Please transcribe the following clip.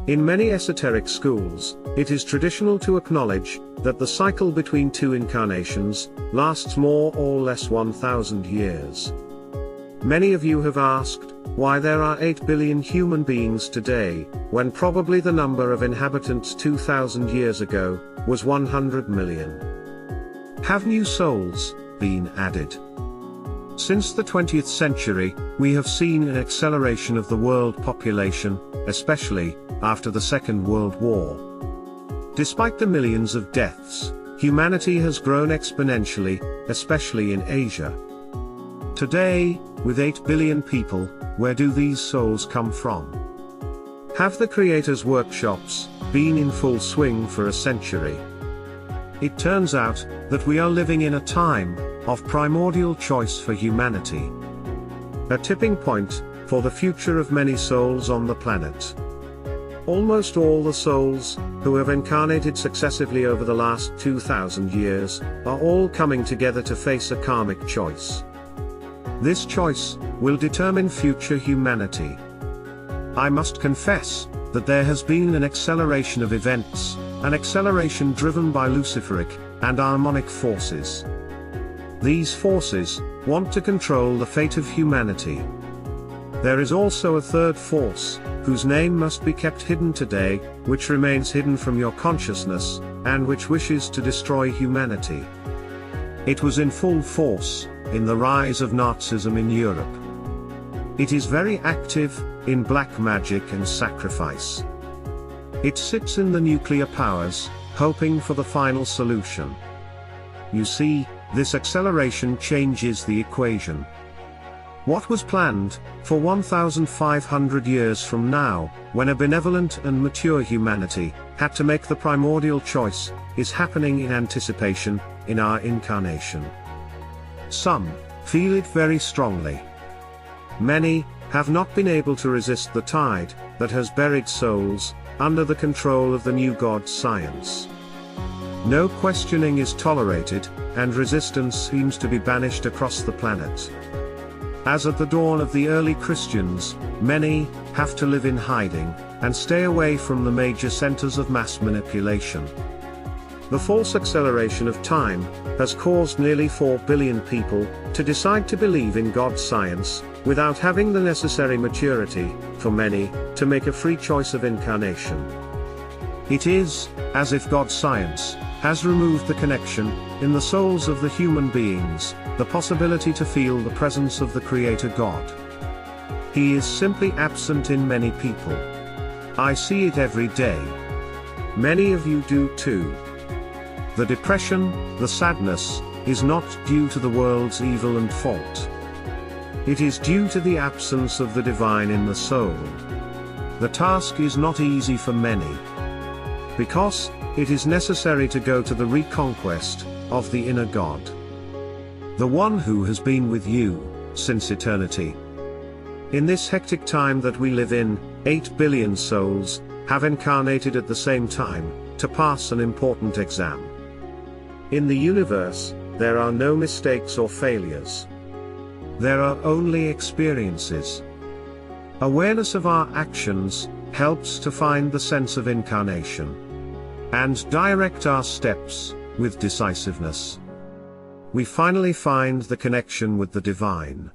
In many esoteric schools, it is traditional to acknowledge that the cycle between two incarnations lasts more or less 1,000 years. Many of you have asked why there are 8 billion human beings today, when probably the number of inhabitants 2,000 years ago was 100 million. Have new souls been added? Since the 20th century, we have seen an acceleration of the world population, especially after the Second World War. Despite the millions of deaths, humanity has grown exponentially, especially in Asia. Today, with 8 billion people, where do these souls come from? Have the Creator's workshops been in full swing for a century? It turns out that we are living in a time of primordial choice for humanity. A tipping point for the future of many souls on the planet. Almost all the souls who have incarnated successively over the last 2,000 years are all coming together to face a karmic choice. This choice will determine future humanity. I must confess that there has been an acceleration of events, an acceleration driven by Luciferic and harmonic forces. These forces want to control the fate of humanity. There is also a third force, whose name must be kept hidden today, which remains hidden from your consciousness, and which wishes to destroy humanity. It was in full force in the rise of Nazism in Europe. It is very active in black magic and sacrifice. It sits in the nuclear powers, hoping for the final solution. You see, this acceleration changes the equation. What was planned for 1,500 years from now, when a benevolent and mature humanity had to make the primordial choice, is happening in anticipation, in our incarnation. Some feel it very strongly. Many have not been able to resist the tide that has buried souls under the control of the new God science. No questioning is tolerated, and resistance seems to be banished across the planet. As at the dawn of the early Christians, many have to live in hiding and stay away from the major centers of mass manipulation. The false acceleration of time has caused nearly 4 billion people to decide to believe in God science, without having the necessary maturity, for many, to make a free choice of incarnation. It is as if God science has removed the connection, in the souls of the human beings, the possibility to feel the presence of the Creator God. He is simply absent in many people. I see it every day. Many of you do too. The depression, the sadness, is not due to the world's evil and fault. It is due to the absence of the divine in the soul. The task is not easy for many, because it is necessary to go to the reconquest of the inner God. The one who has been with you since eternity. In this hectic time that we live in, 8 billion souls have incarnated at the same time to pass an important exam. In the universe, there are no mistakes or failures. There are only experiences. Awareness of our actions helps to find the sense of incarnation and direct our steps with decisiveness. We finally find the connection with the divine.